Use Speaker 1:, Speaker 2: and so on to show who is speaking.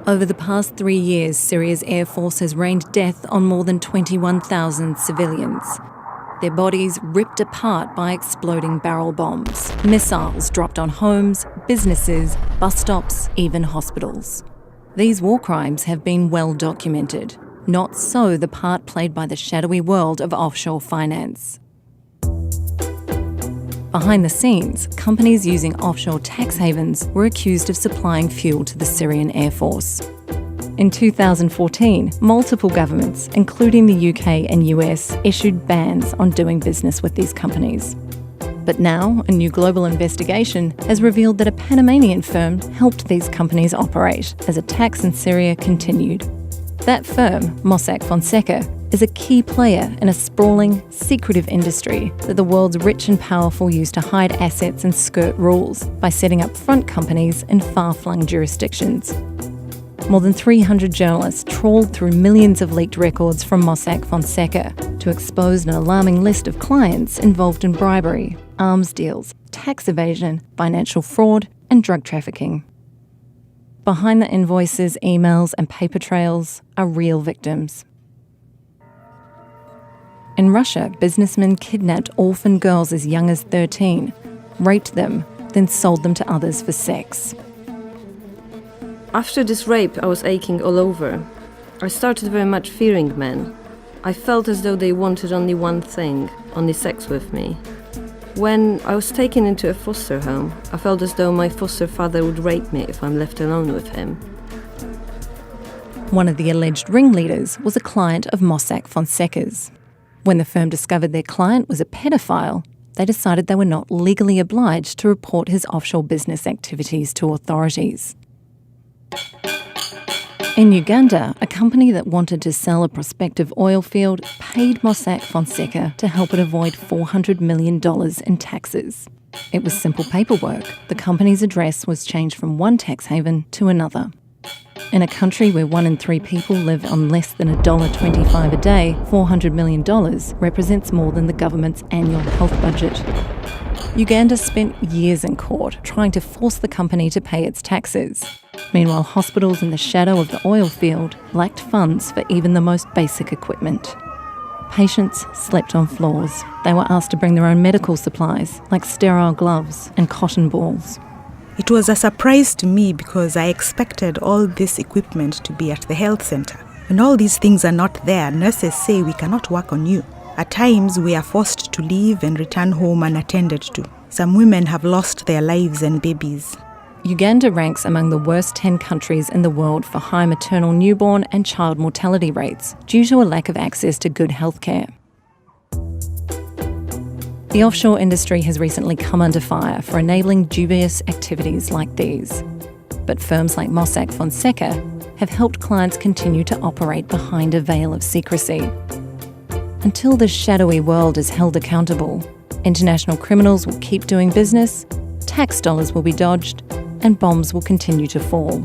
Speaker 1: Over the past 3 years, Syria's Air Force has rained death on more than 21,000 civilians. Their bodies ripped apart by exploding barrel bombs, missiles dropped on homes, businesses, bus stops, even hospitals. These war crimes have been well documented. Not so the part played by the shadowy world of offshore finance. Behind the scenes, companies using offshore tax havens were accused of supplying fuel to the Syrian Air Force. In 2014, multiple governments, including the UK and US, issued bans on doing business with these companies. But now, a new global investigation has revealed that a Panamanian firm helped these companies operate as attacks in Syria continued. That firm, Mossack Fonseca, is a key player in a sprawling, secretive industry that the world's rich and powerful use to hide assets and skirt rules by setting up front companies in far-flung jurisdictions. More than 300 journalists trawled through millions of leaked records from Mossack Fonseca to expose an alarming list of clients involved in bribery, arms deals, tax evasion, financial fraud, and drug trafficking. Behind the invoices, emails, and paper trails are real victims. In Russia, businessmen kidnapped orphan girls as young as 13, raped them, then sold them to others for sex.
Speaker 2: After this rape, I was aching all over. I started very much fearing men. I felt as though they wanted only one thing, only sex with me. When I was taken into a foster home, I felt as though my foster father would rape me if I'm left alone with him.
Speaker 1: One of the alleged ringleaders was a client of Mossack Fonseca's. When the firm discovered their client was a pedophile, they decided they were not legally obliged to report his offshore business activities to authorities. In Uganda, a company that wanted to sell a prospective oil field paid Mossack Fonseca to help it avoid $400 million in taxes. It was simple paperwork. The company's address was changed from one tax haven to another. In a country where 1 in 3 people live on less than $1.25 a day, $400 million represents more than the government's annual health budget. Uganda spent years in court trying to force the company to pay its taxes. Meanwhile, hospitals in the shadow of the oil field lacked funds for even the most basic equipment. Patients slept on floors. They were asked to bring their own medical supplies, like sterile gloves and cotton balls.
Speaker 3: It was a surprise to me because I expected all this equipment to be at the health center. When all these things are not there, nurses say we cannot work on you. At times, we are forced to leave and return home unattended to. Some women have lost their lives and babies.
Speaker 1: Uganda ranks among the worst 10 countries in the world for high maternal, newborn and child mortality rates due to a lack of access to good healthcare. The offshore industry has recently come under fire for enabling dubious activities like these. But firms like Mossack Fonseca have helped clients continue to operate behind a veil of secrecy. Until this shadowy world is held accountable, international criminals will keep doing business, tax dollars will be dodged, and bombs will continue to fall.